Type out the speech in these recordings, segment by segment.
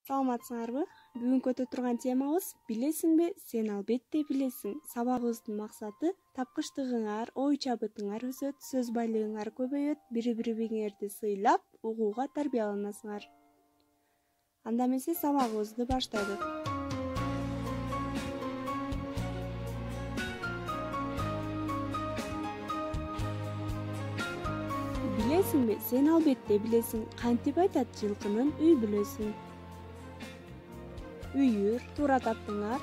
Саламатсыңарбы? Бүгүнкү өтө турган темабыз билесиңби, сен албетте билесиң. Сабагыбыздын максаты тапкычтыгыңар, ой чабытыңар өсөт, сөз байлыгыңар көбөйөт, бири-бириңерди сыйлап, угууга тарбияланасыңар. Анда эмесе сабагыбызды баштайлык. Билесиңби, сен албетте билесиң. Кантип айтат жылкынын үй бүлөсүн. Үйүр, туура таптыңар.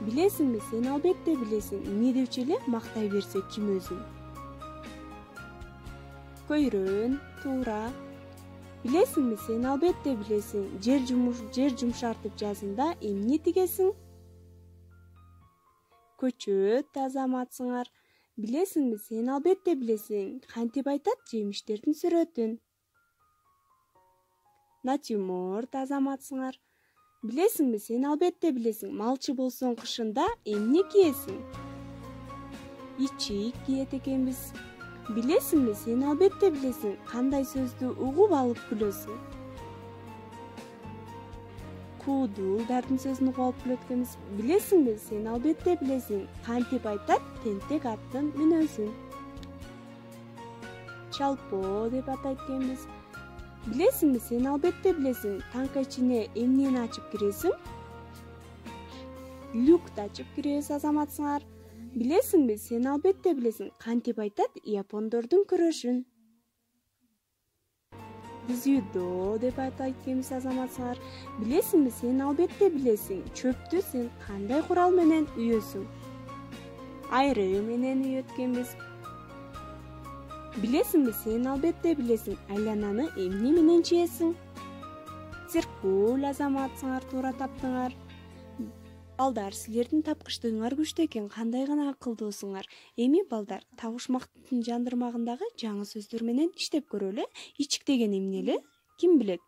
Билесиңби, сен албетте билесиң. Эмне депчи эле мактай берсе ким өзүн. Көйрөн, туура. Билесиңби, сен албетте билесиң. Жер жумшартып жазында эмне тигесиң? Көчөт, азаматсыңар. Билесиңби, сен албетте билесиң. Кантип айтат жемиштердин сүрөтүн. Натюрморт, азаматсыңар. Билесиңби, сен албетте билесиң. Малчы болсоң кышында эмне кийесиң? Ичик кийет экенбиз. Билесиңби, сен албетте билесиң. Кандай сөздү угуп алып күлөсүң? Куудулдардын сөзүн угуп алып күлөт экенбиз. Билесиңби, сен албетте билесиң. Кантип айтат тентек аттын мүнөзүн? Чалпоо деп атайт экенбиз. Билесиңби, сен албетте билесиң. Танка ичине эмнени ачып киресиң? Люкты ачып киребиз, азаматсыңар. Билесиңби, сен албетте билесиң. Кантип айтат япондордун күрөшүн? Дзюдо деп атайт экенбиз, азаматсыңар. Билесиңби, сен албетте билесиң. Чөптү сен кандай курал менен үйөсүң? Айры менен үйөт экенбиз. Билесиңби, сен албетте билесиң. Айлананы эмне менен чиесиң? Циркуль, азаматсыңар, туура таптыңар. Балдар, силердин тапкычтыгыңар күчтүү экен, кандай гана акылдуусуңар. Эми балдар, табышмактын жандырмагындагы жаңы сөздөр менен иштеп көрөлү. Ичик деген эмне эле? Ким билет?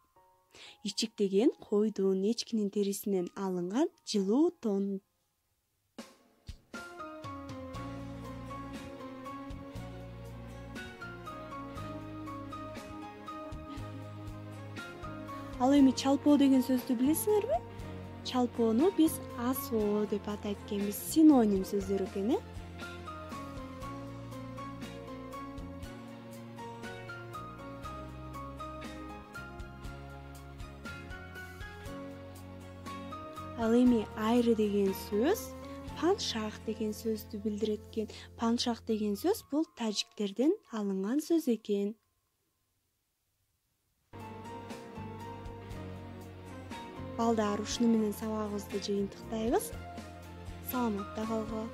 Ичик деген койдун, эчкинин терисинен алынган жылуу тон. Ал эми чалпоо деген сөздү билесиңерби? Чалпоону биз асоо деп атайт экенбиз. Синоним сөздөр экен, э? Ал эми айры деген сөз паншах деген сөздү билдирет экен. Паншах деген сөз бул тажиктерден алынган сөз экен. Балдар, ушуну менен сабагыбызды жыйынтыктайбыз. Саламатта калгыла.